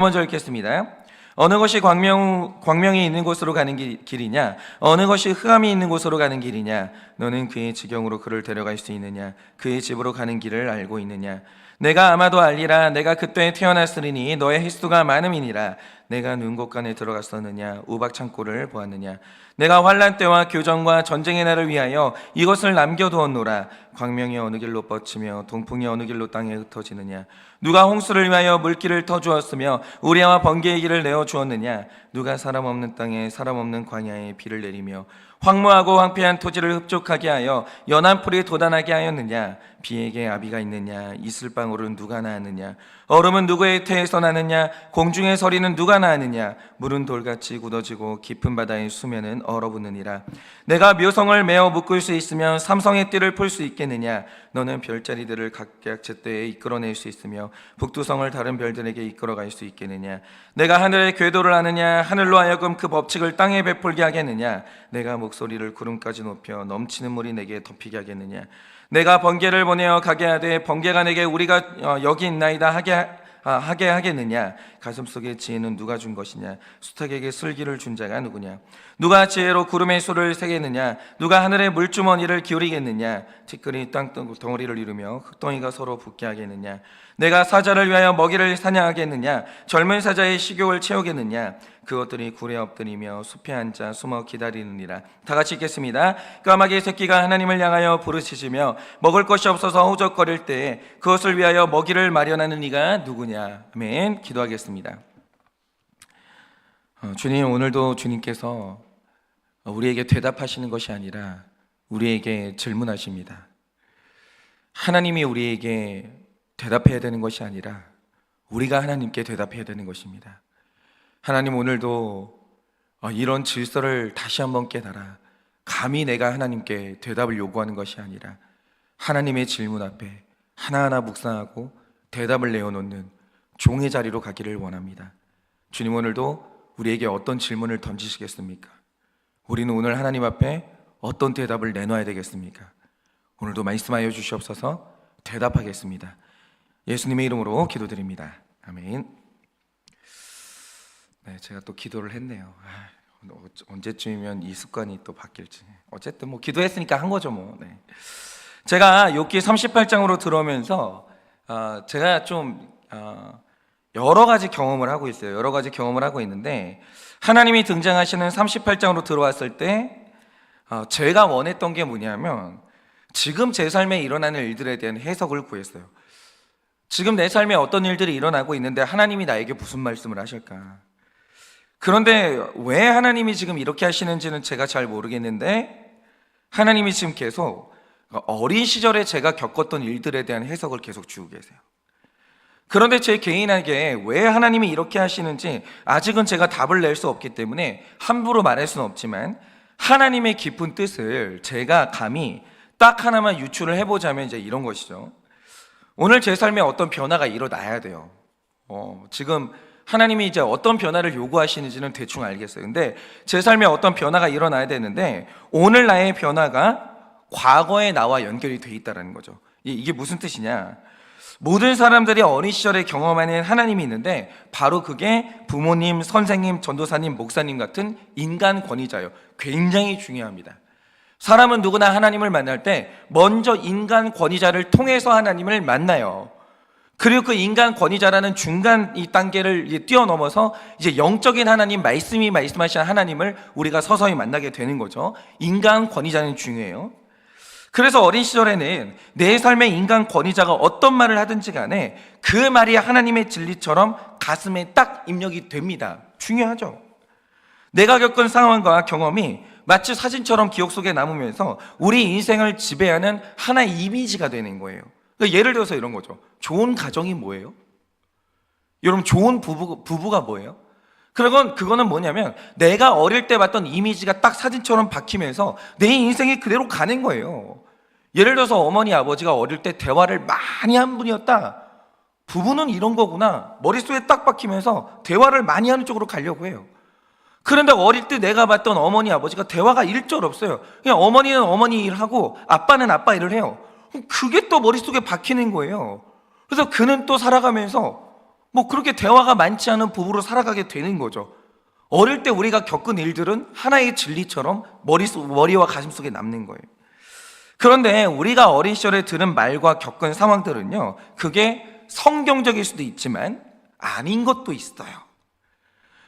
먼저 읽겠습니다. 어느 것이 광명이 있는 곳으로 가는 길이냐? 어느 것이 흑암이 있는 곳으로 가는 길이냐? 너는 그의 지경으로 그를 데려갈 수 있느냐? 그의 집으로 가는 길을 알고 있느냐? 내가 아마도 알리라. 내가 그때 태어났으리니 너의 횟수가 많음이니라. 내가 누운 곳간에 들어갔었느냐? 우박 창고를 보았느냐? 내가 환난 때와 교정과 전쟁의 날을 위하여 이것을 남겨두었노라. 광명이 어느 길로 뻗치며 동풍이 어느 길로 땅에 흩어지느냐? 누가 홍수를 위하여 물길을 터주었으며 우리와 번개의 길을 내어 주었느냐? 누가 사람 없는 땅에 사람 없는 광야에 비를 내리며 황무하고 황폐한 토지를 흡족하게 하여 연한 풀이 돋아나게 하였느냐? 비에게 아비가 있느냐? 이슬방울은 누가 낳았느냐? 얼음은 누구의 태에서 나느냐? 공중의 서리는 누가 낳았느냐? 물은 돌같이 굳어지고 깊은 바다의 수면은 얼어붙느니라. 내가 묘성을 메어 묶을 수 있으면 삼성의 띠를 풀 수 있겠느냐? 너는 별자리들을 각각 제때에 이끌어낼 수 있으며 북두성을 다른 별들에게 이끌어갈 수 있겠느냐? 내가 하늘의 궤도를 아느냐? 하늘로 하여금 그 법칙을 땅에 베풀게 하겠느냐? 내가 목소리를 구름까지 높여 넘치는 물이 내게 덮이게 하겠느냐? 내가 번개를 보내어 가게 하되 번개가 내게 우리가 여기 있나이다 하게 하겠느냐? 가슴속에 지혜는 누가 준 것이냐? 수탉에게 슬기를 준 자가 누구냐? 누가 지혜로 구름의 수를 세겠느냐? 누가 하늘의 물주머니를 기울이겠느냐? 티끌이 땅덩어리를 이루며 흙덩이가 서로 붙게 하겠느냐? 내가 사자를 위하여 먹이를 사냥하겠느냐? 젊은 사자의 식욕을 채우겠느냐? 그것들이 굴에 엎드리며 숲에 앉아 숨어 기다리느니라. 다 같이 읽겠습니다. 까마귀의 새끼가 하나님을 향하여 부르짖으며 먹을 것이 없어서 허우적거릴 때에 그것을 위하여 먹이를 마련하는 이가 누구냐? 아멘. 기도하겠습니다. 주님, 오늘도 주님께서 우리에게 대답하시는 것이 아니라 우리에게 질문하십니다. 하나님이 우리에게 대답해야 되는 것이 아니라 우리가 하나님께 대답해야 되는 것입니다. 하나님, 오늘도 이런 질서를 다시 한번 깨달아 감히 내가 하나님께 대답을 요구하는 것이 아니라 하나님의 질문 앞에 하나하나 묵상하고 대답을 내어놓는 종의 자리로 가기를 원합니다. 주님, 오늘도 우리에게 어떤 질문을 던지시겠습니까? 우리는 오늘 하나님 앞에 어떤 대답을 내놔야 되겠습니까? 오늘도 말씀하여 주시옵소서. 대답하겠습니다. 예수님의 이름으로 기도드립니다. 아멘. 네, 제가 또 기도를 했네요. 언제쯤이면 이 습관이 또 바뀔지. 어쨌든 뭐 기도했으니까 한 거죠 뭐. 네. 제가 욥기 38장으로 들어오면서 제가 좀 여러 가지 경험을 하고 있어요. 여러 가지 경험을 하고 있는데 하나님이 등장하시는 38장으로 들어왔을 때 제가 원했던 게 뭐냐면 지금 제 삶에 일어나는 일들에 대한 해석을 구했어요. 지금 내 삶에 어떤 일들이 일어나고 있는데 하나님이 나에게 무슨 말씀을 하실까? 그런데 왜 하나님이 지금 이렇게 하시는지는 제가 잘 모르겠는데 하나님이 지금 계속 어린 시절에 제가 겪었던 일들에 대한 해석을 계속 주고 계세요. 그런데 제 개인에게 왜 하나님이 이렇게 하시는지 아직은 제가 답을 낼 수 없기 때문에 함부로 말할 수는 없지만 하나님의 깊은 뜻을 제가 감히 딱 하나만 유추를 해보자면 이제 이런 것이죠. 오늘 제 삶에 어떤 변화가 일어나야 돼요. 지금 하나님이 이제 어떤 변화를 요구하시는지는 대충 알겠어요. 근데 제 삶에 어떤 변화가 일어나야 되는데 오늘 나의 변화가 과거의 나와 연결이 돼 있다는 거죠. 이게 무슨 뜻이냐? 모든 사람들이 어린 시절에 경험하는 하나님이 있는데 바로 그게 부모님, 선생님, 전도사님, 목사님 같은 인간 권위자예요. 굉장히 중요합니다. 사람은 누구나 하나님을 만날 때 먼저 인간 권위자를 통해서 하나님을 만나요. 그리고 그 인간 권위자라는 중간 이 단계를 뛰어넘어서 이제 영적인 하나님, 말씀이 말씀하신 하나님을 우리가 서서히 만나게 되는 거죠. 인간 권위자는 중요해요. 그래서 어린 시절에는 내 삶의 인간 권위자가 어떤 말을 하든지 간에 그 말이 하나님의 진리처럼 가슴에 딱 입력이 됩니다. 중요하죠. 내가 겪은 상황과 경험이 마치 사진처럼 기억 속에 남으면서 우리 인생을 지배하는 하나의 이미지가 되는 거예요. 그러니까 예를 들어서 이런 거죠. 좋은 가정이 뭐예요? 여러분, 좋은 부부가 뭐예요? 그거는 뭐냐면 내가 어릴 때 봤던 이미지가 딱 사진처럼 박히면서 내 인생이 그대로 가는 거예요. 예를 들어서 어머니, 아버지가 어릴 때 대화를 많이 한 분이었다. 부부는 이런 거구나. 머릿속에 딱 박히면서 대화를 많이 하는 쪽으로 가려고 해요. 그런데 어릴 때 내가 봤던 어머니, 아버지가 대화가 일절 없어요. 그냥 어머니는 어머니 일하고 아빠는 아빠 일을 해요. 그게 또 머릿속에 박히는 거예요. 그래서 그는 또 살아가면서 뭐 그렇게 대화가 많지 않은 부부로 살아가게 되는 거죠. 어릴 때 우리가 겪은 일들은 하나의 진리처럼 머리와 가슴 속에 남는 거예요. 그런데 우리가 어린 시절에 들은 말과 겪은 상황들은요, 그게 성경적일 수도 있지만 아닌 것도 있어요.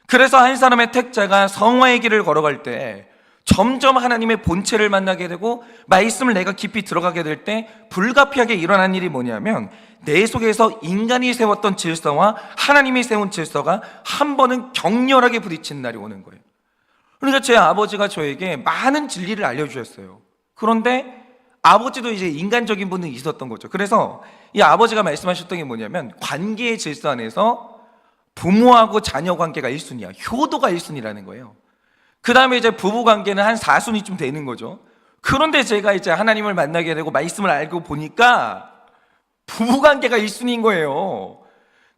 그래서 한 사람의 택자가 성화의 길을 걸어갈 때 점점 하나님의 본체를 만나게 되고 말씀을 내가 깊이 들어가게 될 때 불가피하게 일어난 일이 뭐냐면 내 속에서 인간이 세웠던 질서와 하나님이 세운 질서가 한 번은 격렬하게 부딪히는 날이 오는 거예요. 그러니까 제 아버지가 저에게 많은 진리를 알려주셨어요. 그런데 아버지도 이제 인간적인 분은 있었던 거죠. 그래서 이 아버지가 말씀하셨던 게 뭐냐면 관계의 질서 안에서 부모하고 자녀 관계가 1순위야. 효도가 1순위라는 거예요. 그 다음에 이제 부부 관계는 한 4순위쯤 되는 거죠. 그런데 제가 이제 하나님을 만나게 되고 말씀을 알고 보니까 부부 관계가 1순위인 거예요.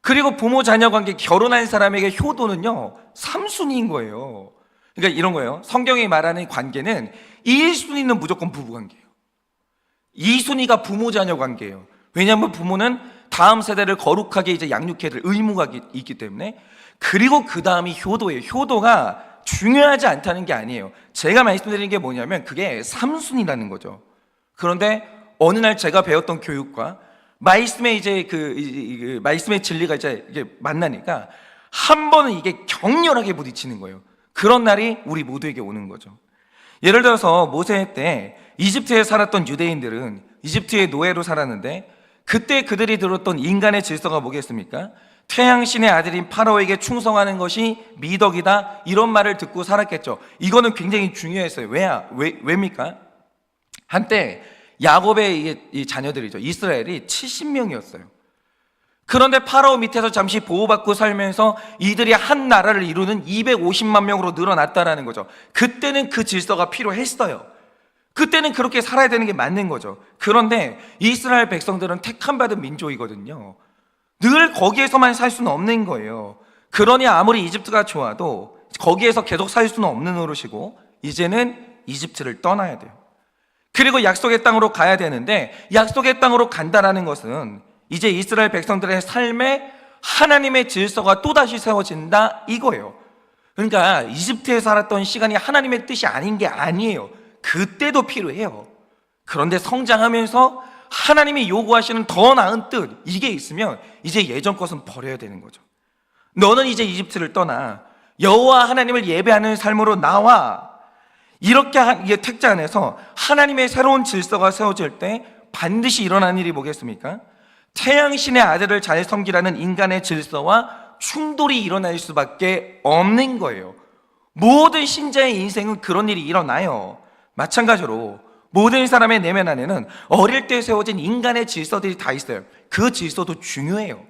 그리고 부모 자녀 관계, 결혼한 사람에게 효도는요 3순위인 거예요. 그러니까 이런 거예요. 성경이 말하는 관계는 1순위는 무조건 부부 관계예요. 2순위가 부모 자녀 관계예요. 왜냐하면 부모는 다음 세대를 거룩하게 이제 양육해야 될 의무가 있기 때문에. 그리고 그 다음이 효도예요. 효도가 중요하지 않다는 게 아니에요. 제가 말씀드리는 게 뭐냐면 그게 3순위라는 거죠. 그런데 어느 날 제가 배웠던 교육과 말씀의 이제 말씀의 진리가 이제 이게 만나니까 한 번은 이게 격렬하게 부딪히는 거예요. 그런 날이 우리 모두에게 오는 거죠. 예를 들어서 모세 때 이집트에 살았던 유대인들은 이집트의 노예로 살았는데 그때 그들이 들었던 인간의 질서가 뭐겠습니까? 태양신의 아들인 파라오에게 충성하는 것이 미덕이다, 이런 말을 듣고 살았겠죠. 이거는 굉장히 중요했어요. 왜입니까? 한때 야곱의 이 자녀들이죠. 이스라엘이 70명이었어요. 그런데 파라오 밑에서 잠시 보호받고 살면서 이들이 한 나라를 이루는 250만 명으로 늘어났다라는 거죠. 그때는 그 질서가 필요했어요. 그때는 그렇게 살아야 되는 게 맞는 거죠. 그런데 이스라엘 백성들은 택함받은 민족이거든요. 늘 거기에서만 살 수는 없는 거예요. 그러니 아무리 이집트가 좋아도 거기에서 계속 살 수는 없는 노릇이고 이제는 이집트를 떠나야 돼요. 그리고 약속의 땅으로 가야 되는데 약속의 땅으로 간다라는 것은 이제 이스라엘 백성들의 삶에 하나님의 질서가 또다시 세워진다 이거예요. 그러니까 이집트에 살았던 시간이 하나님의 뜻이 아닌 게 아니에요. 그때도 필요해요. 그런데 성장하면서 하나님이 요구하시는 더 나은 뜻, 이게 있으면 이제 예전 것은 버려야 되는 거죠. 너는 이제 이집트를 떠나 여호와 하나님을 예배하는 삶으로 나와. 이렇게 택자 안에서 하나님의 새로운 질서가 세워질 때 반드시 일어나는 일이 뭐겠습니까? 태양신의 아들을 잘 섬기라는 인간의 질서와 충돌이 일어날 수밖에 없는 거예요. 모든 신자의 인생은 그런 일이 일어나요. 마찬가지로 모든 사람의 내면 안에는 어릴 때 세워진 인간의 질서들이 다 있어요. 그 질서도 중요해요.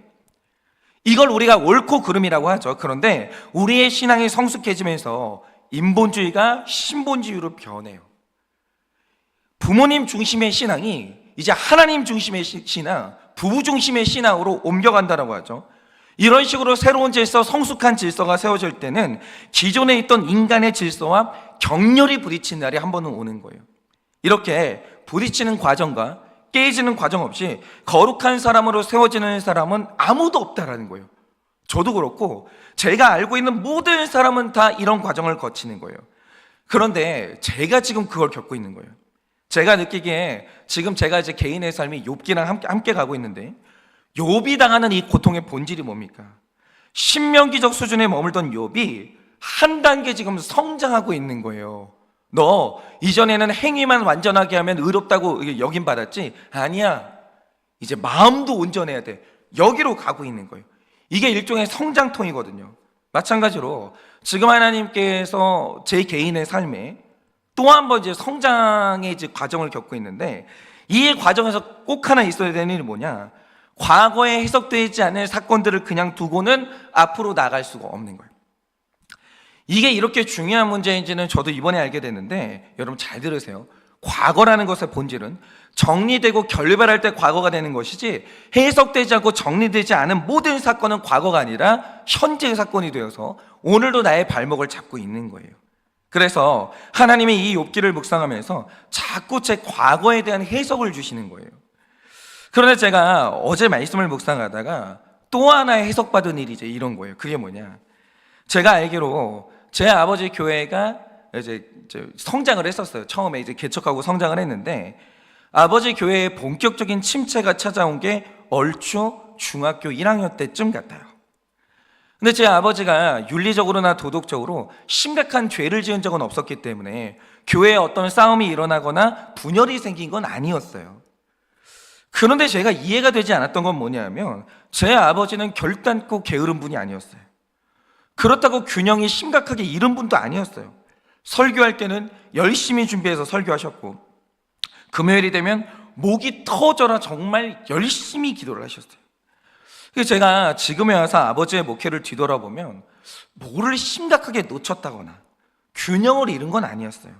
이걸 우리가 옳고 그름이라고 하죠. 그런데 우리의 신앙이 성숙해지면서 인본주의가 신본주의로 변해요. 부모님 중심의 신앙이 이제 하나님 중심의 신앙, 부부 중심의 신앙으로 옮겨간다고 하죠. 이런 식으로 새로운 질서, 성숙한 질서가 세워질 때는 기존에 있던 인간의 질서와 격렬히 부딪히는 날이 한 번은 오는 거예요. 이렇게 부딪히는 과정과 깨지는 과정 없이 거룩한 사람으로 세워지는 사람은 아무도 없다라는 거예요. 저도 그렇고 제가 알고 있는 모든 사람은 다 이런 과정을 거치는 거예요. 그런데 제가 지금 그걸 겪고 있는 거예요. 제가 느끼기에 지금 제가 이제 개인의 삶이 욥기랑 함께 가고 있는데 욥이 당하는 이 고통의 본질이 뭡니까? 신명기적 수준에 머물던 욥이 한 단계 지금 성장하고 있는 거예요. 너 이전에는 행위만 완전하게 하면 의롭다고 여김 받았지? 아니야. 이제 마음도 온전해야 돼. 여기로 가고 있는 거예요. 이게 일종의 성장통이거든요. 마찬가지로 지금 하나님께서 제 개인의 삶에 또 한 번 이제 성장의 이제 과정을 겪고 있는데 이 과정에서 꼭 하나 있어야 되는 일이 뭐냐? 과거에 해석되지 않은 사건들을 그냥 두고는 앞으로 나갈 수가 없는 거예요. 이게 이렇게 중요한 문제인지는 저도 이번에 알게 됐는데 여러분 잘 들으세요. 과거라는 것의 본질은 정리되고 결발할 때 과거가 되는 것이지 해석되지 않고 정리되지 않은 모든 사건은 과거가 아니라 현재의 사건이 되어서 오늘도 나의 발목을 잡고 있는 거예요. 그래서 하나님이 이 욥기를 묵상하면서 자꾸 제 과거에 대한 해석을 주시는 거예요. 그런데 제가 어제 말씀을 묵상하다가 또 하나의 해석받은 일이 이제 이런 거예요. 그게 뭐냐? 제가 알기로 제 아버지 교회가 이제 성장을 했었어요. 처음에 이제 개척하고 성장을 했는데 아버지 교회에 본격적인 침체가 찾아온 게 얼추 중학교 1학년 때쯤 같아요. 근데 제 아버지가 윤리적으로나 도덕적으로 심각한 죄를 지은 적은 없었기 때문에 교회에 어떤 싸움이 일어나거나 분열이 생긴 건 아니었어요. 그런데 제가 이해가 되지 않았던 건 뭐냐면 제 아버지는 결단코 게으른 분이 아니었어요. 그렇다고 균형이 심각하게 잃은 분도 아니었어요. 설교할 때는 열심히 준비해서 설교하셨고 금요일이 되면 목이 터져라 정말 열심히 기도를 하셨어요. 그래서 제가 지금에 와서 아버지의 목회를 뒤돌아보면 뭐를 심각하게 놓쳤다거나 균형을 잃은 건 아니었어요.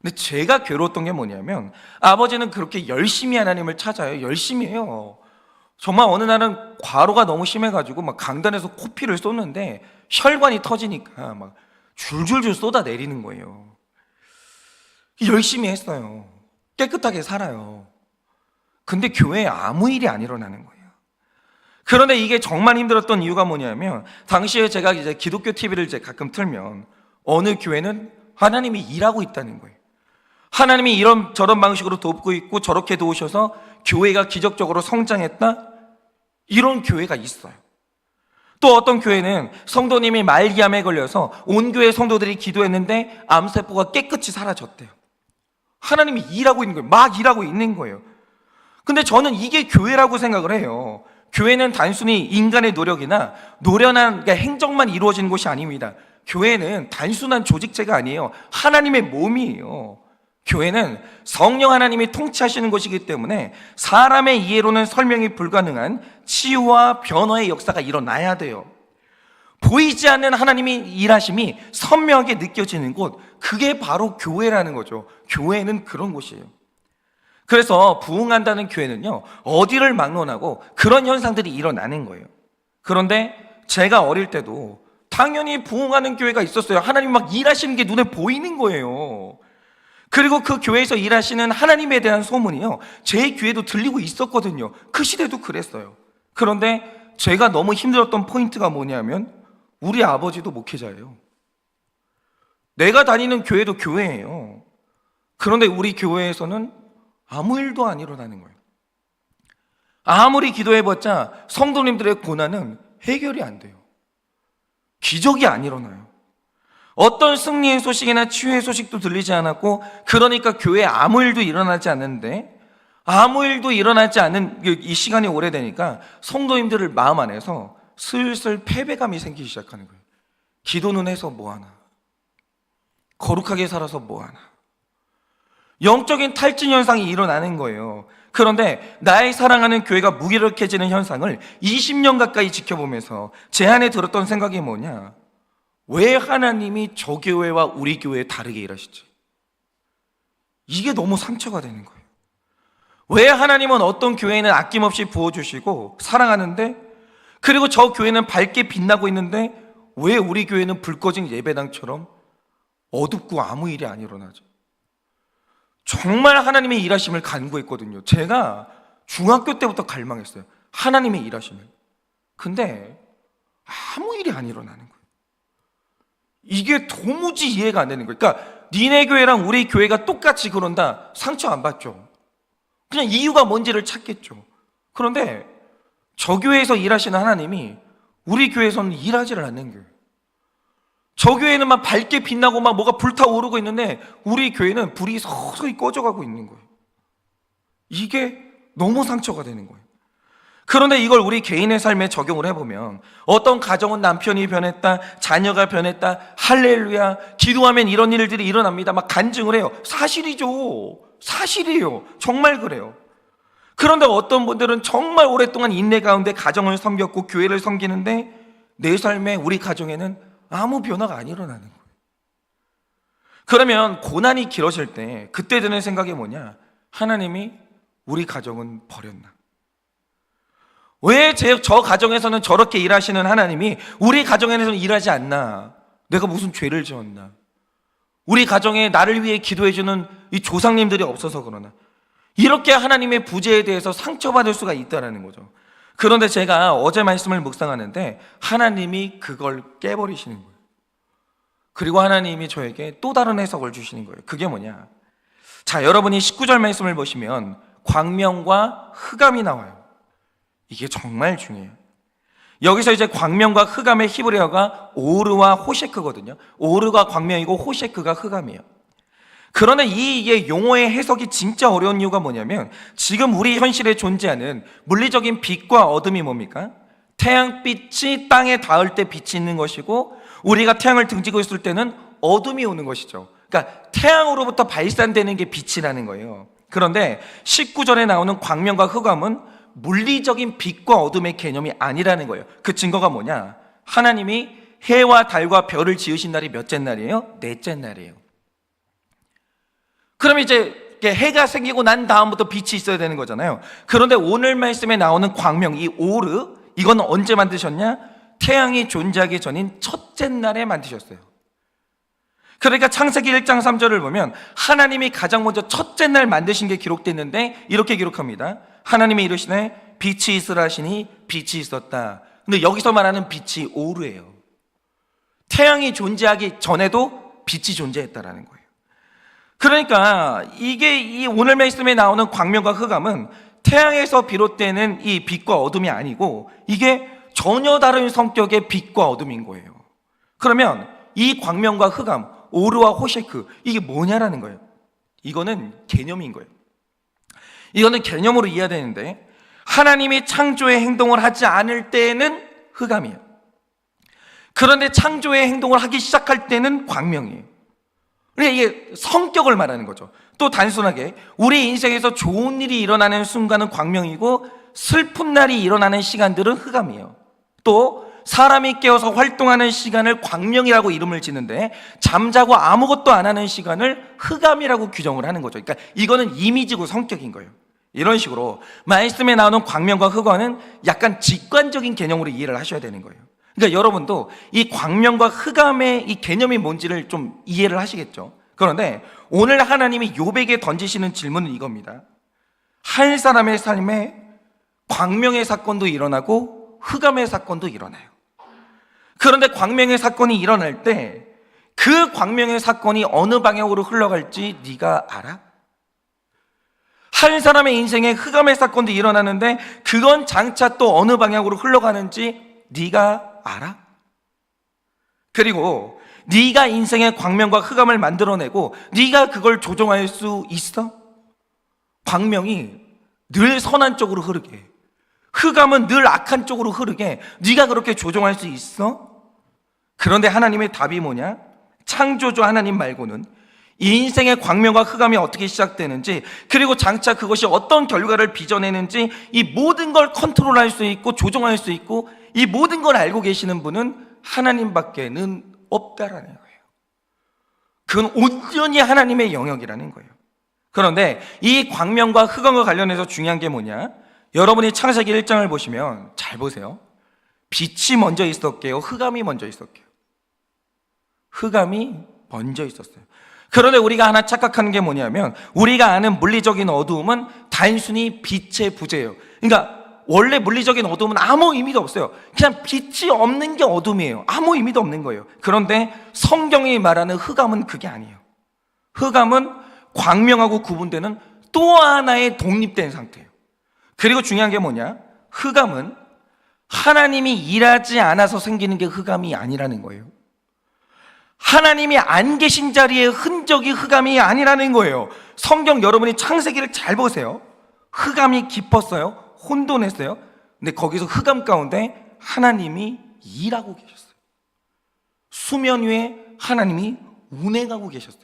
근데 제가 괴로웠던 게 뭐냐면 아버지는 그렇게 열심히 하나님을 찾아요. 열심히 해요. 정말 어느 날은 과로가 너무 심해가지고 막 강단에서 코피를 쏟는데 혈관이 터지니까 막 줄줄줄 쏟아내리는 거예요. 열심히 했어요. 깨끗하게 살아요. 근데 교회에 아무 일이 안 일어나는 거예요. 그런데 이게 정말 힘들었던 이유가 뭐냐면 당시에 제가 이제 기독교 TV를 이제 가끔 틀면 어느 교회는 하나님이 일하고 있다는 거예요. 하나님이 이런 저런 방식으로 돕고 있고 저렇게 도우셔서 교회가 기적적으로 성장했다? 이런 교회가 있어요. 또 어떤 교회는 성도님이 말기암에 걸려서 온 교회 성도들이 기도했는데 암세포가 깨끗이 사라졌대요. 하나님이 일하고 있는 거예요. 막 일하고 있는 거예요. 근데 저는 이게 교회라고 생각을 해요. 교회는 단순히 인간의 노력이나 노련한 행정만 이루어지는 곳이 아닙니다. 교회는 단순한 조직체가 아니에요. 하나님의 몸이에요. 교회는 성령 하나님이 통치하시는 곳이기 때문에 사람의 이해로는 설명이 불가능한 치유와 변화의 역사가 일어나야 돼요. 보이지 않는 하나님의 일하심이 선명하게 느껴지는 곳, 그게 바로 교회라는 거죠. 교회는 그런 곳이에요. 그래서 부흥한다는 교회는요, 어디를 막론하고 그런 현상들이 일어나는 거예요. 그런데 제가 어릴 때도 당연히 부흥하는 교회가 있었어요. 하나님 막 일하시는 게 눈에 보이는 거예요. 그리고 그 교회에서 일하시는 하나님에 대한 소문이요, 제 귀에도 들리고 있었거든요. 그 시대도 그랬어요. 그런데 제가 너무 힘들었던 포인트가 뭐냐면 우리 아버지도 목회자예요. 내가 다니는 교회도 교회예요. 그런데 우리 교회에서는 아무 일도 안 일어나는 거예요. 아무리 기도해봤자 성도님들의 고난은 해결이 안 돼요. 기적이 안 일어나요. 어떤 승리의 소식이나 치유의 소식도 들리지 않았고, 그러니까 교회에 아무 일도 일어나지 않는데, 아무 일도 일어나지 않는 이 시간이 오래되니까 성도님들을 마음 안에서 슬슬 패배감이 생기기 시작하는 거예요. 기도는 해서 뭐하나, 거룩하게 살아서 뭐하나, 영적인 탈진 현상이 일어나는 거예요. 그런데 나의 사랑하는 교회가 무기력해지는 현상을 20년 가까이 지켜보면서 제 안에 들었던 생각이 뭐냐, 왜 하나님이 저 교회와 우리 교회에 다르게 일하시지? 이게 너무 상처가 되는 거예요. 왜 하나님은 어떤 교회에는 아낌없이 부어주시고 사랑하는데, 그리고 저 교회는 밝게 빛나고 있는데 왜 우리 교회는 불 꺼진 예배당처럼 어둡고 아무 일이 안 일어나죠? 정말 하나님의 일하심을 간구했거든요. 제가 중학교 때부터 갈망했어요. 하나님의 일하심을. 근데 아무 일이 안 일어나는 거예요. 이게 도무지 이해가 안 되는 거예요. 그러니까 니네 교회랑 우리 교회가 똑같이 그런다, 상처 안 받죠. 그냥 이유가 뭔지를 찾겠죠. 그런데 저 교회에서 일하시는 하나님이 우리 교회에서는 일하지를 않는 거예요. 저 교회는 막 밝게 빛나고 막 뭐가 불타오르고 있는데 우리 교회는 불이 서서히 꺼져가고 있는 거예요. 이게 너무 상처가 되는 거예요. 그런데 이걸 우리 개인의 삶에 적용을 해보면 어떤 가정은 남편이 변했다, 자녀가 변했다, 할렐루야, 기도하면 이런 일들이 일어납니다. 막 간증을 해요. 사실이죠. 사실이에요. 정말 그래요. 그런데 어떤 분들은 정말 오랫동안 인내 가운데 가정을 섬겼고 교회를 섬기는데 내 삶에, 우리 가정에는 아무 변화가 안 일어나는 거예요. 그러면 고난이 길어질 때 그때 드는 생각이 뭐냐, 하나님이 우리 가정은 버렸나? 왜 저 가정에서는 저렇게 일하시는 하나님이 우리 가정에서는 일하지 않나? 내가 무슨 죄를 지었나? 우리 가정에 나를 위해 기도해주는 이 조상님들이 없어서 그러나? 이렇게 하나님의 부재에 대해서 상처받을 수가 있다는 거죠. 그런데 제가 어제 말씀을 묵상하는데 하나님이 그걸 깨버리시는 거예요. 그리고 하나님이 저에게 또 다른 해석을 주시는 거예요. 그게 뭐냐? 자, 여러분이 19절 말씀을 보시면 광명과 흑암이 나와요. 이게 정말 중요해요. 여기서 이제 광명과 흑암의 히브리어가 오르와 호셰크거든요. 오르가 광명이고 호셰크가 흑암이에요. 그러나 이 용어의 해석이 진짜 어려운 이유가 뭐냐면 지금 우리 현실에 존재하는 물리적인 빛과 어둠이 뭡니까? 태양빛이 땅에 닿을 때 빛이 있는 것이고 우리가 태양을 등지고 있을 때는 어둠이 오는 것이죠. 그러니까 태양으로부터 발산되는 게 빛이라는 거예요. 그런데 19절에 나오는 광명과 흑암은 물리적인 빛과 어둠의 개념이 아니라는 거예요. 그 증거가 뭐냐? 하나님이 해와 달과 별을 지으신 날이 몇째 날이에요? 넷째 날이에요. 그럼 이제 해가 생기고 난 다음부터 빛이 있어야 되는 거잖아요. 그런데 오늘 말씀에 나오는 광명, 이 오르, 이건 언제 만드셨냐? 태양이 존재하기 전인 첫째 날에 만드셨어요. 그러니까 창세기 1장 3절을 보면 하나님이 가장 먼저 첫째 날 만드신 게 기록됐는데 이렇게 기록합니다. 하나님이 이르시되 빛이 있으라 하시니 빛이 있었다. 근데 여기서 말하는 빛이 오르예요. 태양이 존재하기 전에도 빛이 존재했다라는 거예요. 그러니까 이게 이 오늘 말씀에 나오는 광명과 흑암은 태양에서 비롯되는 이 빛과 어둠이 아니고 이게 전혀 다른 성격의 빛과 어둠인 거예요. 그러면 이 광명과 흑암, 오르와 호셰크, 이게 뭐냐라는 거예요. 이거는 개념인 거예요. 이거는 개념으로 이해해야 되는데 하나님이 창조의 행동을 하지 않을 때는 흑암이에요. 그런데 창조의 행동을 하기 시작할 때는 광명이에요. 그러니까 이게 성격을 말하는 거죠. 또 단순하게 우리 인생에서 좋은 일이 일어나는 순간은 광명이고 슬픈 날이 일어나는 시간들은 흑암이에요. 또 사람이 깨어서 활동하는 시간을 광명이라고 이름을 짓는데 잠자고 아무것도 안 하는 시간을 흑암이라고 규정을 하는 거죠. 그러니까 이거는 이미지고 성격인 거예요. 이런 식으로 말씀에 나오는 광명과 흑암은 약간 직관적인 개념으로 이해를 하셔야 되는 거예요. 그러니까 여러분도 이 광명과 흑암의 이 개념이 뭔지를 좀 이해를 하시겠죠. 그런데 오늘 하나님이 욥에게 던지시는 질문은 이겁니다. 한 사람의 삶에 광명의 사건도 일어나고 흑암의 사건도 일어나요. 그런데 광명의 사건이 일어날 때 그 광명의 사건이 어느 방향으로 흘러갈지 네가 알아? 한 사람의 인생에 흑암의 사건도 일어나는데 그건 장차 또 어느 방향으로 흘러가는지 네가 알아? 그리고 네가 인생의 광명과 흑암을 만들어내고 네가 그걸 조종할 수 있어? 광명이 늘 선한 쪽으로 흐르게, 흑암은 늘 악한 쪽으로 흐르게 네가 그렇게 조종할 수 있어? 그런데 하나님의 답이 뭐냐? 창조주 하나님 말고는 이 인생의 광명과 흑암이 어떻게 시작되는지 그리고 장차 그것이 어떤 결과를 빚어내는지 이 모든 걸 컨트롤할 수 있고 조종할 수 있고 이 모든 걸 알고 계시는 분은 하나님밖에는 없다라는 거예요. 그건 온전히 하나님의 영역이라는 거예요. 그런데 이 광명과 흑암과 관련해서 중요한 게 뭐냐? 여러분이 창세기 1장을 보시면 잘 보세요. 빛이 먼저 있었게요? 흑암이 먼저 있었게요? 흑암이 먼저 있었어요. 그런데 우리가 하나 착각하는 게 뭐냐면 우리가 아는 물리적인 어두움은 단순히 빛의 부재예요. 그러니까 원래 물리적인 어두움은 아무 의미가 없어요. 그냥 빛이 없는 게 어둠이에요. 아무 의미도 없는 거예요. 그런데 성경이 말하는 흑암은 그게 아니에요. 흑암은 광명하고 구분되는 또 하나의 독립된 상태예요. 그리고 중요한 게 뭐냐? 흑암은 하나님이 일하지 않아서 생기는 게 흑암이 아니라는 거예요. 하나님이 안 계신 자리에 흔적이 흑암이 아니라는 거예요. 성경 여러분이 창세기를 잘 보세요. 흑암이 깊었어요. 혼돈했어요. 근데 거기서 흑암 가운데 하나님이 일하고 계셨어요. 수면 위에 하나님이 운행하고 계셨어요.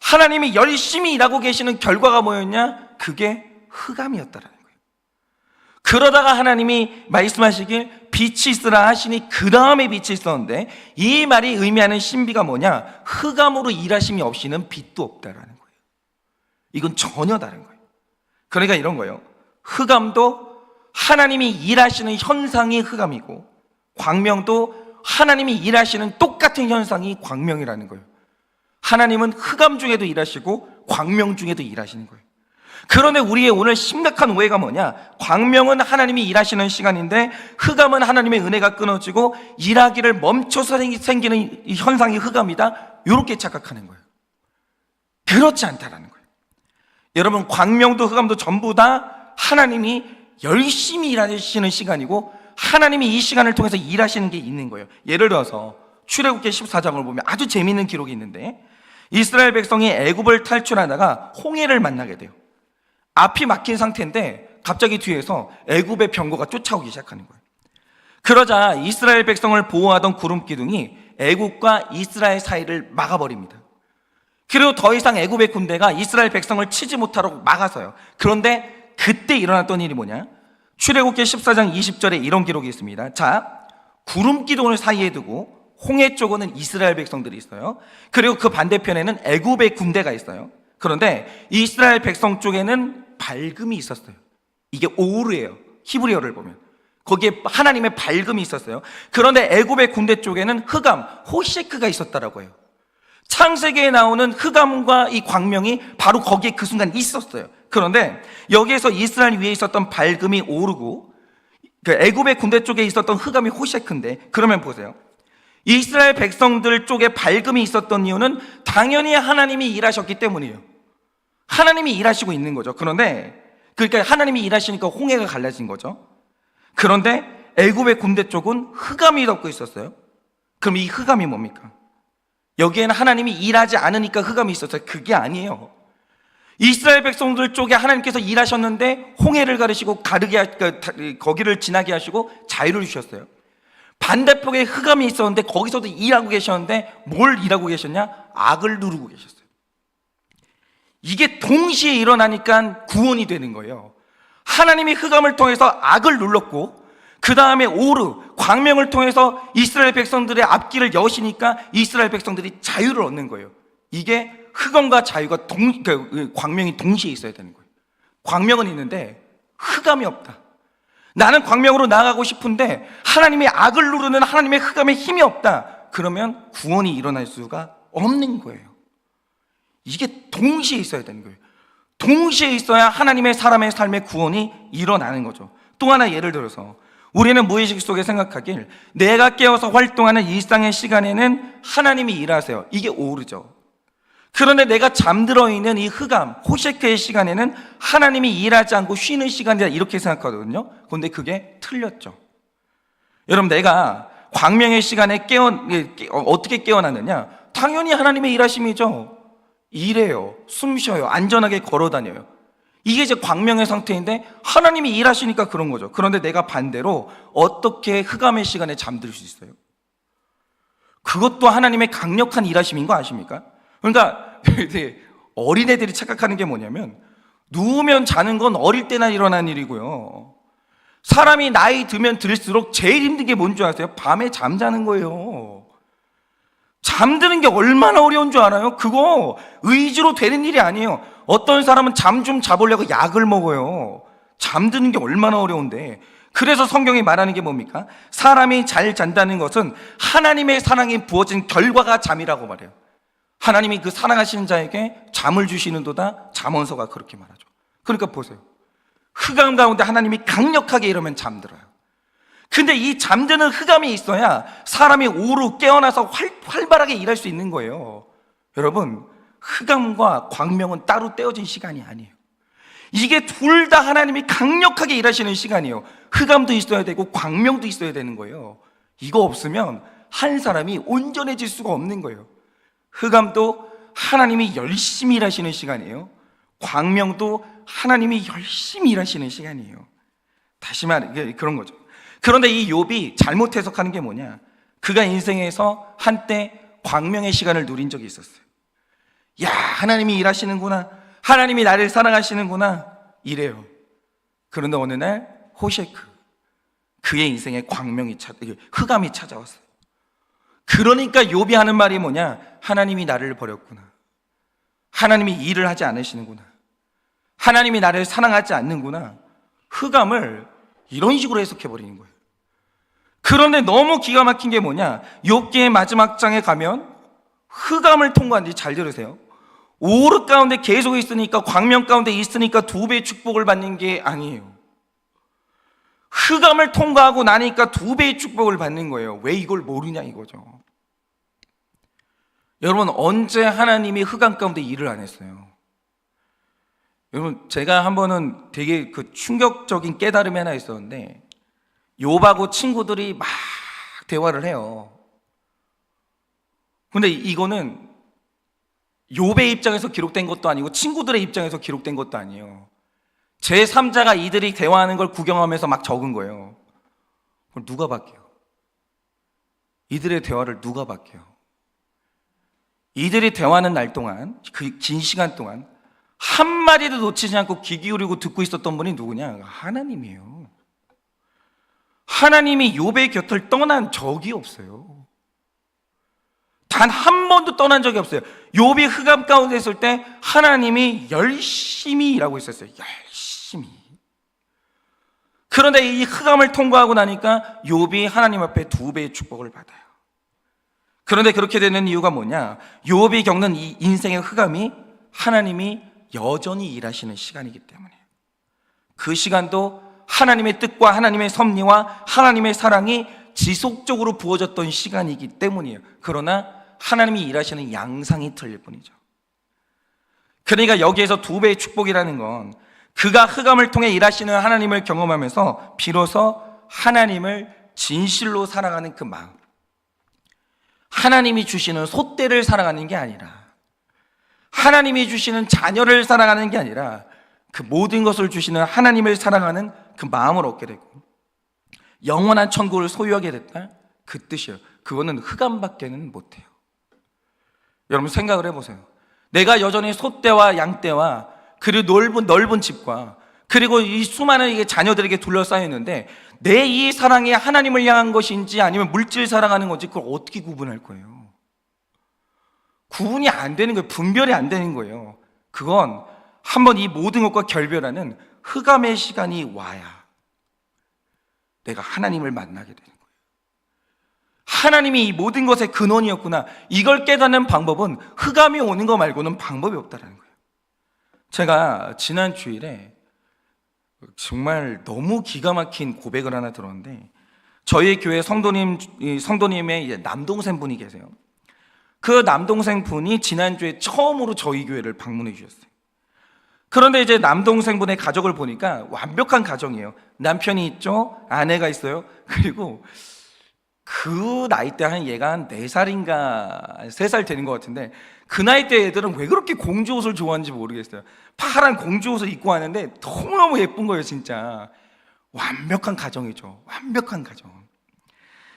하나님이 열심히 일하고 계시는 결과가 뭐였냐? 그게 흑암이었다라는 거예요. 그러다가 하나님이 말씀하시길 빛이 있으라 하시니 그 다음에 빛이 있었는데 이 말이 의미하는 신비가 뭐냐? 흑암으로 일하심이 없이는 빛도 없다라는 거예요. 이건 전혀 다른 거예요. 그러니까 이런 거예요. 흑암도 하나님이 일하시는 현상이 흑암이고 광명도 하나님이 일하시는 똑같은 현상이 광명이라는 거예요. 하나님은 흑암 중에도 일하시고 광명 중에도 일하시는 거예요. 그런데 우리의 오늘 심각한 오해가 뭐냐? 광명은 하나님이 일하시는 시간인데 흑암은 하나님의 은혜가 끊어지고 일하기를 멈춰서 생기는 이 현상이 흑암이다, 이렇게 착각하는 거예요. 그렇지 않다라는 거예요. 여러분, 광명도 흑암도 전부 다 하나님이 열심히 일하시는 시간이고 하나님이 이 시간을 통해서 일하시는 게 있는 거예요. 예를 들어서 출애굽기 14장을 보면 아주 재미있는 기록이 있는데, 이스라엘 백성이 애굽을 탈출하다가 홍해를 만나게 돼요. 앞이 막힌 상태인데 갑자기 뒤에서 애굽의 병거가 쫓아오기 시작하는 거예요. 그러자 이스라엘 백성을 보호하던 구름 기둥이 애굽과 이스라엘 사이를 막아버립니다. 그리고 더 이상 애굽의 군대가 이스라엘 백성을 치지 못하도록 막아서요. 그런데 그때 일어났던 일이 뭐냐? 출애굽기 14장 20절에 이런 기록이 있습니다. 자, 구름 기둥을 사이에 두고 홍해 쪽에는 이스라엘 백성들이 있어요. 그리고 그 반대편에는 애굽의 군대가 있어요. 그런데 이스라엘 백성 쪽에는 밝음이 있었어요. 이게 오르예요. 히브리어를 보면 거기에 하나님의 밝음이 있었어요. 그런데 애굽의 군대 쪽에는 흑암, 호셰크가 있었다라고 해요. 창세기에 나오는 흑암과 이 광명이 바로 거기에 그 순간 있었어요. 그런데 여기에서 이스라엘 위에 있었던 밝음이 오르고 그 애굽의 군대 쪽에 있었던 흑암이 호셰크인데, 그러면 보세요. 이스라엘 백성들 쪽에 밝음이 있었던 이유는 당연히 하나님이 일하셨기 때문이에요. 하나님이 일하시고 있는 거죠. 그런데 그러니까 하나님이 일하시니까 홍해가 갈라진 거죠. 그런데 애굽의 군대 쪽은 흑암이 덮고 있었어요. 그럼 이 흑암이 뭡니까? 여기에는 하나님이 일하지 않으니까 흑암이 있었어요. 그게 아니에요. 이스라엘 백성들 쪽에 하나님께서 일하셨는데 홍해를 가르시고 거기를 지나게 하시고 자유를 주셨어요. 반대쪽에 흑암이 있었는데 거기서도 일하고 계셨는데 뭘 일하고 계셨냐? 악을 누르고 계셨어요. 이게 동시에 일어나니까 구원이 되는 거예요. 하나님이 흑암을 통해서 악을 눌렀고 그 다음에 오르, 광명을 통해서 이스라엘 백성들의 앞길을 여시니까 이스라엘 백성들이 자유를 얻는 거예요. 이게 흑암과 자유가 광명이 동시에 있어야 되는 거예요. 광명은 있는데 흑암이 없다. 나는 광명으로 나아가고 싶은데 하나님의 악을 누르는 하나님의 흑암에 힘이 없다. 그러면 구원이 일어날 수가 없는 거예요. 이게 동시에 있어야 되는 거예요. 동시에 있어야 하나님의 사람의 삶의 구원이 일어나는 거죠. 또 하나 예를 들어서 우리는 무의식 속에 생각하길 내가 깨어서 활동하는 일상의 시간에는 하나님이 일하세요. 이게 오르죠. 그런데 내가 잠들어 있는 이 흑암, 호셰크의 시간에는 하나님이 일하지 않고 쉬는 시간이다, 이렇게 생각하거든요. 그런데 그게 틀렸죠. 여러분, 내가 광명의 시간에 어떻게 깨어났느냐? 당연히 하나님의 일하심이죠. 일해요, 숨 쉬어요, 안전하게 걸어 다녀요. 이게 이제 광명의 상태인데 하나님이 일하시니까 그런 거죠. 그런데 내가 반대로 어떻게 흑암의 시간에 잠들 수 있어요? 그것도 하나님의 강력한 일하심인 거 아십니까? 그러니까 어린애들이 착각하는 게 뭐냐면 누우면 자는 건 어릴 때나 일어난 일이고요. 사람이 나이 들면 들수록 제일 힘든 게 뭔 줄 아세요? 밤에 잠자는 거예요. 잠드는 게 얼마나 어려운 줄 알아요? 그거 의지로 되는 일이 아니에요. 어떤 사람은 잠 좀 자보려고 약을 먹어요. 잠드는 게 얼마나 어려운데. 그래서 성경이 말하는 게 뭡니까? 사람이 잘 잔다는 것은 하나님의 사랑이 부어진 결과가 잠이라고 말해요. 하나님이 그 사랑하시는 자에게 잠을 주시는도다, 잠언서가 그렇게 말하죠. 그러니까 보세요. 흑암 가운데 하나님이 강력하게 이러면 잠들어요. 근데 이 잠드는 흑암이 있어야 사람이 오루 깨어나서 활발하게 일할 수 있는 거예요. 여러분, 흑암과 광명은 따로 떼어진 시간이 아니에요. 이게 둘 다 하나님이 강력하게 일하시는 시간이에요. 흑암도 있어야 되고 광명도 있어야 되는 거예요. 이거 없으면 한 사람이 온전해질 수가 없는 거예요. 흑암도 하나님이 열심히 일하시는 시간이에요. 광명도 하나님이 열심히 일하시는 시간이에요. 다시 말해 그런 거죠. 그런데 이 욥이 잘못 해석하는 게 뭐냐? 그가 인생에서 한때 광명의 시간을 누린 적이 있었어요. 야, 하나님이 일하시는구나, 하나님이 나를 사랑하시는구나, 이래요. 그런데 어느 날 호셰크, 그의 인생에 흑암이 찾아왔어요. 그러니까 욥이 하는 말이 뭐냐? 하나님이 나를 버렸구나, 하나님이 일을 하지 않으시는구나, 하나님이 나를 사랑하지 않는구나. 흑암을 이런 식으로 해석해버리는 거예요. 그런데 너무 기가 막힌 게 뭐냐? 욥기의 마지막 장에 가면 흑암을 통과한 뒤, 잘 들으세요, 오르 가운데 계속 있으니까, 광명 가운데 있으니까 2배의 축복을 받는 게 아니에요. 흑암을 통과하고 나니까 2배의 축복을 받는 거예요. 왜 이걸 모르냐 이거죠. 여러분, 언제 하나님이 흑암 가운데 일을 안 했어요? 여러분, 제가 한 번은 되게 그 충격적인 깨달음이 하나 있었는데, 욥하고 친구들이 막 대화를 해요. 근데 이거는 욥의 입장에서 기록된 것도 아니고 친구들의 입장에서 기록된 것도 아니에요. 제3자가 이들이 대화하는 걸 구경하면서 막 적은 거예요. 그걸 누가 바뀌어요? 이들의 대화를 누가 바뀌어요? 이들이 대화하는 날 동안, 그 긴 시간 동안 한마디도 놓치지 않고 귀 기울이고 듣고 있었던 분이 누구냐? 하나님이에요. 하나님이 욥의 곁을 떠난 적이 없어요. 단 한 번도 떠난 적이 없어요. 욥이 흑암 가운데 있을 때 하나님이 열심히 일하고 있었어요. 열심히. 그런데 이 흑암을 통과하고 나니까 욥이 하나님 앞에 2배의 축복을 받아요. 그런데 그렇게 되는 이유가 뭐냐? 욥이 겪는 이 인생의 흑암이 하나님이 여전히 일하시는 시간이기 때문이에요. 그 시간도 하나님의 뜻과 하나님의 섭리와 하나님의 사랑이 지속적으로 부어졌던 시간이기 때문이에요. 그러나 하나님이 일하시는 양상이 틀릴 뿐이죠. 그러니까 여기에서 2배의 축복이라는 건 그가 흑암을 통해 일하시는 하나님을 경험하면서 비로소 하나님을 진실로 사랑하는 그 마음, 하나님이 주시는 소떼를 사랑하는 게 아니라, 하나님이 주시는 자녀를 사랑하는 게 아니라 그 모든 것을 주시는 하나님을 사랑하는 그 마음을 얻게 되고 영원한 천국을 소유하게 됐다, 그 뜻이에요. 그거는 흑암밖에는 못해요. 여러분 생각을 해보세요. 내가 여전히 소떼와 양떼와 그리고 넓은 집과 그리고 이 수많은 이게 자녀들에게 둘러싸여 있는데 내 이 사랑이 하나님을 향한 것인지 아니면 물질 사랑하는 건지 그걸 어떻게 구분할 거예요? 구분이 안 되는 거예요. 분별이 안 되는 거예요. 그건 한번 이 모든 것과 결별하는 흑암의 시간이 와야 내가 하나님을 만나게 되는 거예요. 하나님이 이 모든 것의 근원이었구나, 이걸 깨닫는 방법은 흑암이 오는 거 말고는 방법이 없다는 거예요. 제가 지난 주일에 정말 너무 기가 막힌 고백을 하나 들었는데, 저희 교회 성도님의 남동생 분이 계세요. 그 남동생 분이 지난주에 처음으로 저희 교회를 방문해 주셨어요. 그런데 이제 남동생 분의 가족을 보니까 완벽한 가정이에요. 남편이 있죠, 아내가 있어요. 그리고 그 나이 때 한 얘가 한 4살인가 3살 되는 것 같은데, 그 나이 때 애들은 왜 그렇게 공주 옷을 좋아하는지 모르겠어요. 파란 공주 옷을 입고 왔는데 너무너무 예쁜 거예요. 진짜 완벽한 가정이죠. 완벽한 가정.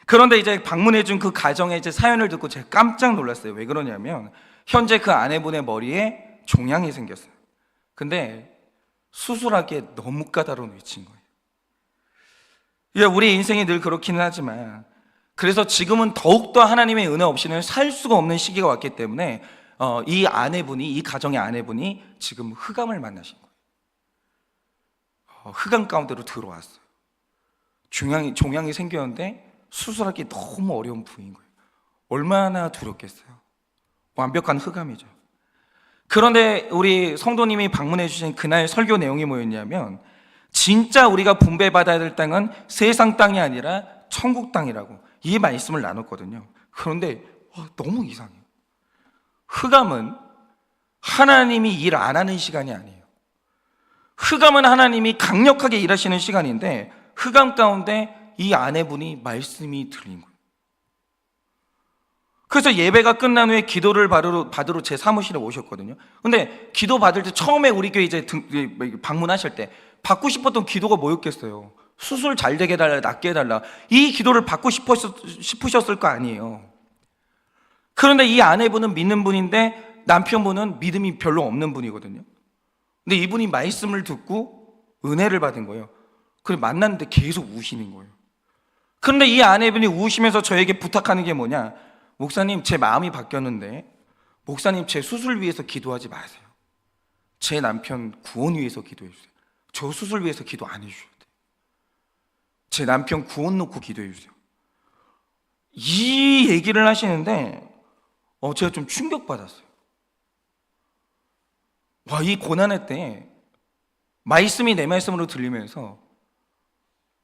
그런데 이제 방문해 준 그 가정의 이제 사연을 듣고 제가 깜짝 놀랐어요. 왜 그러냐면 현재 그 아내분의 머리에 종양이 생겼어요. 근데 수술하기에 너무 까다로운 위치인 거예요. 우리 인생이 늘 그렇기는 하지만, 그래서 지금은 더욱더 하나님의 은혜 없이는 살 수가 없는 시기가 왔기 때문에 이 아내분이, 이 가정의 아내분이 지금 흑암을 만나신 거예요. 흑암 가운데로 들어왔어요. 종양이 생겼는데 수술하기 너무 어려운 부위인 거예요. 얼마나 두렵겠어요. 완벽한 흑암이죠. 그런데 우리 성도님이 방문해 주신 그날 설교 내용이 뭐였냐면, 진짜 우리가 분배받아야 될 땅은 세상 땅이 아니라 천국 땅이라고 이 말씀을 나눴거든요. 그런데 너무 이상해요. 흑암은 하나님이 일 안 하는 시간이 아니에요. 흑암은 하나님이 강력하게 일하시는 시간인데, 흑암 가운데 이 아내분이 말씀이 들린 거예요. 그래서 예배가 끝난 후에 기도를 받으러 제 사무실에 오셨거든요. 근데 기도 받을 때 처음에 우리 교회 이제 방문하실 때 받고 싶었던 기도가 뭐였겠어요? 수술 잘 되게 해달라, 낫게 해달라, 이 기도를 받고 싶으셨을 거 아니에요. 그런데 이 아내분은 믿는 분인데 남편분은 믿음이 별로 없는 분이거든요. 근데 이분이 말씀을 듣고 은혜를 받은 거예요. 그래서 만났는데 계속 우시는 거예요. 그런데 이 아내분이 우시면서 저에게 부탁하는 게 뭐냐? 목사님, 제 마음이 바뀌었는데 목사님, 제 수술 위해서 기도하지 마세요. 제 남편 구원 위해서 기도해 주세요. 저 수술 위해서 기도 안 해주셔도 돼요. 제 남편 구원 놓고 기도해 주세요. 이 얘기를 하시는데 제가 좀 충격받았어요. 와, 이 고난의 때에 말씀이 내 말씀으로 들리면서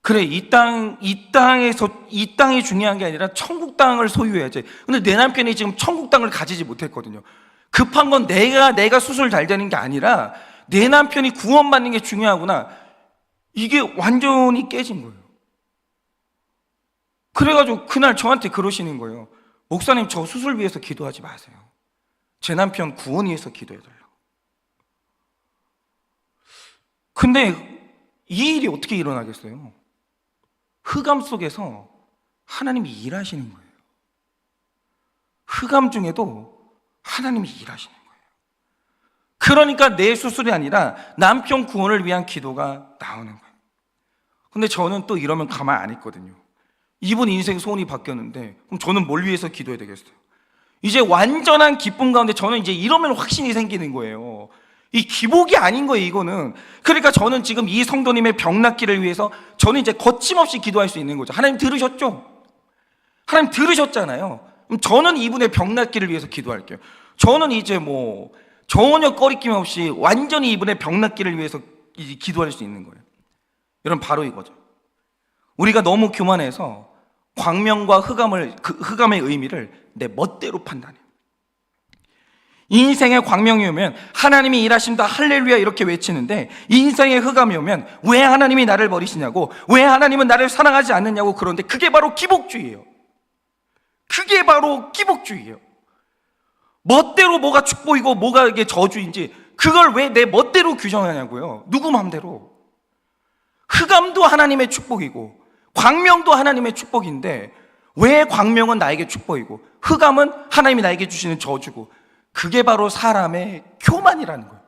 그래, 이 땅이 중요한 게 아니라 천국 땅을 소유해야지. 근데 내 남편이 지금 천국 땅을 가지지 못했거든요. 급한 건 내가 수술 잘 되는 게 아니라 내 남편이 구원받는 게 중요하구나. 이게 완전히 깨진 거예요. 그래가지고 그날 저한테 그러시는 거예요. 목사님, 저 수술 위해서 기도하지 마세요. 제 남편 구원 위해서 기도해달라고. 근데 이 일이 어떻게 일어나겠어요? 흑암 속에서 하나님이 일하시는 거예요. 흑암 중에도 하나님이 일하시는 거예요. 그러니까 내 수술이 아니라 남편 구원을 위한 기도가 나오는 거예요. 근데 저는 또 이러면 가만 안 있거든요. 이분 인생 소원이 바뀌었는데 그럼 저는 뭘 위해서 기도해야 되겠어요? 이제 완전한 기쁨 가운데 저는 이제 이러면 확신이 생기는 거예요. 이 기복이 아닌 거예요, 이거는. 그러니까 저는 지금 이 성도님의 병 낫기를 위해서 저는 이제 거침없이 기도할 수 있는 거죠. 하나님 들으셨죠? 하나님 들으셨잖아요. 그럼 저는 이분의 병 낫기를 위해서 기도할게요. 저는 이제 전혀 꺼리낌 없이 완전히 이분의 병 낫기를 위해서 기도할 수 있는 거예요. 여러분, 바로 이거죠. 우리가 너무 교만해서 광명과 흑암의 의미를 내 멋대로 판단해요. 인생의 광명이 오면 하나님이 일하신다 할렐루야 이렇게 외치는데, 인생의 흑암이 오면 왜 하나님이 나를 버리시냐고, 왜 하나님은 나를 사랑하지 않느냐고 그러는데, 그게 바로 기복주의예요. 그게 바로 기복주의예요. 멋대로 뭐가 축복이고 뭐가 이게 저주인지 그걸 왜 내 멋대로 규정하냐고요. 누구 마음대로. 흑암도 하나님의 축복이고 광명도 하나님의 축복인데 왜 광명은 나에게 축복이고 흑암은 하나님이 나에게 주시는 저주고, 그게 바로 사람의 교만이라는 거예요.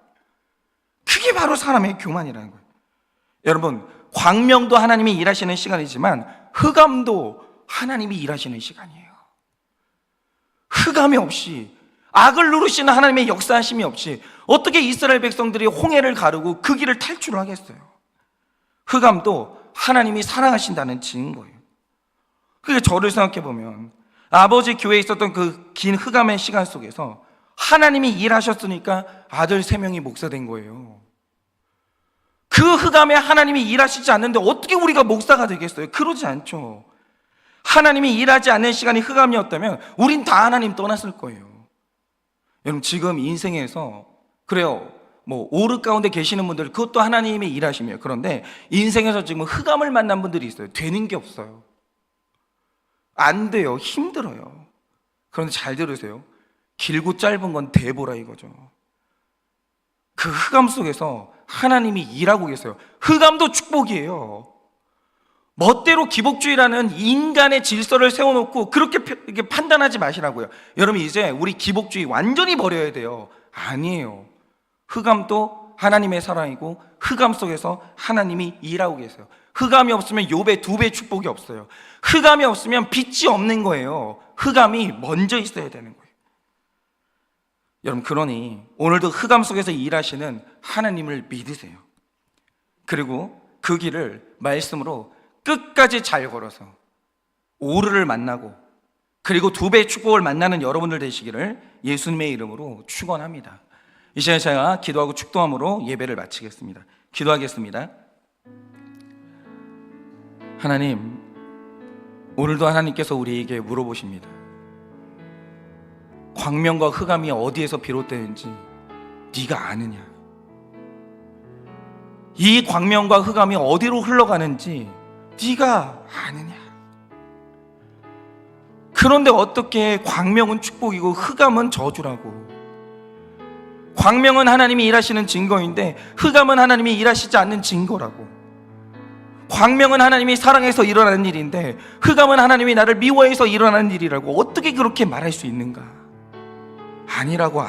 그게 바로 사람의 교만이라는 거예요. 여러분, 광명도 하나님이 일하시는 시간이지만 흑암도 하나님이 일하시는 시간이에요. 흑암이 없이, 악을 누르시는 하나님의 역사하심이 없이 어떻게 이스라엘 백성들이 홍해를 가르고 그 길을 탈출하겠어요? 흑암도 하나님이 사랑하신다는 증거예요. 그게 저를 생각해 보면 아버지 교회에 있었던 그 긴 흑암의 시간 속에서 하나님이 일하셨으니까 아들 3명이 목사된 거예요. 그 흑암에 하나님이 일하시지 않는데 어떻게 우리가 목사가 되겠어요? 그러지 않죠. 하나님이 일하지 않는 시간이 흑암이었다면 우린 다 하나님 떠났을 거예요. 여러분, 지금 인생에서 그래요, 오르 가운데 계시는 분들 그것도 하나님의 일하심이에요. 그런데 인생에서 지금 흑암을 만난 분들이 있어요. 되는 게 없어요. 안 돼요. 힘들어요. 그런데 잘 들으세요. 길고 짧은 건 대보라 이거죠. 그 흑암 속에서 하나님이 일하고 계세요. 흑암도 축복이에요. 멋대로 기복주의라는 인간의 질서를 세워놓고 그렇게 판단하지 마시라고요. 여러분, 이제 우리 기복주의 완전히 버려야 돼요. 아니에요. 흑암도 하나님의 사랑이고 흑암 속에서 하나님이 일하고 계세요. 흑암이 없으면 욥의 2배 축복이 없어요. 흑암이 없으면 빛이 없는 거예요. 흑암이 먼저 있어야 되는 거예요. 여러분, 그러니 오늘도 흑암 속에서 일하시는 하나님을 믿으세요. 그리고 그 길을 말씀으로 끝까지 잘 걸어서 오르를 만나고 그리고 2배의 축복을 만나는 여러분들 되시기를 예수님의 이름으로 축원합니다. 이 시간에 제가 기도하고 축도함으로 예배를 마치겠습니다. 기도하겠습니다. 하나님, 오늘도 하나님께서 우리에게 물어보십니다. 광명과 흑암이 어디에서 비롯되는지 네가 아느냐? 이 광명과 흑암이 어디로 흘러가는지 네가 아느냐? 그런데 어떻게 광명은 축복이고 흑암은 저주라고? 광명은 하나님이 일하시는 증거인데 흑암은 하나님이 일하시지 않는 증거라고. 광명은 하나님이 사랑해서 일어나는 일인데 흑암은 하나님이 나를 미워해서 일어나는 일이라고. 어떻게 그렇게 말할 수 있는가? 아니라고.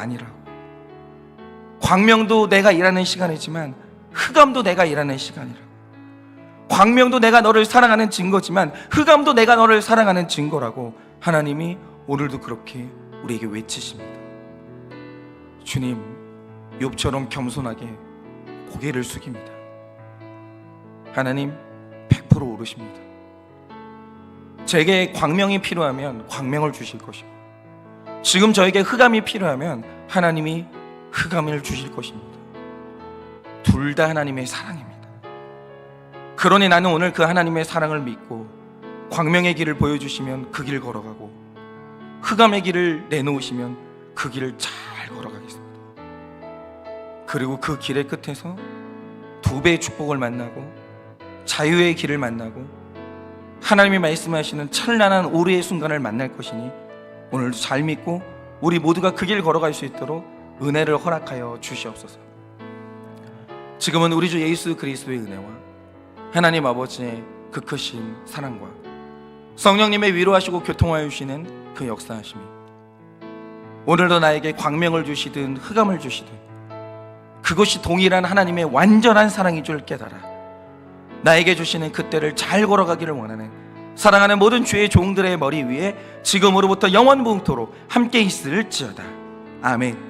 광명도 내가 일하는 시간이지만 흑암도 내가 일하는 시간이라고. 광명도 내가 너를 사랑하는 증거지만 흑암도 내가 너를 사랑하는 증거라고 하나님이 오늘도 그렇게 우리에게 외치십니다. 주님, 욥처럼 겸손하게 고개를 숙입니다. 하나님, 100% 오르십니다. 제게 광명이 필요하면 광명을 주실 것이고 지금 저에게 흑암이 필요하면 하나님이 흑암을 주실 것입니다. 둘 다 하나님의 사랑입니다. 그러니 나는 오늘 그 하나님의 사랑을 믿고 광명의 길을 보여주시면 그 길 걸어가고, 흑암의 길을 내놓으시면 그 길을 잘 걸어가겠습니다. 그리고 그 길의 끝에서 두 배의 축복을 만나고 자유의 길을 만나고 하나님이 말씀하시는 찬란한 오르의 순간을 만날 것이니 오늘도 잘 믿고 우리 모두가 그 길 걸어갈 수 있도록 은혜를 허락하여 주시옵소서. 지금은 우리 주 예수 그리스도의 은혜와 하나님 아버지의 그 크신 사랑과 성령님의 위로하시고 교통하여 주시는 그 역사하심이 오늘도 나에게 광명을 주시든 흑암을 주시든 그것이 동일한 하나님의 완전한 사랑인 줄 깨달아 나에게 주시는 그 때를 잘 걸어가기를 원하는 사랑하는 모든 주의 종들의 머리 위에 지금으로부터 영원부흥토록 함께 있을지어다. 아멘.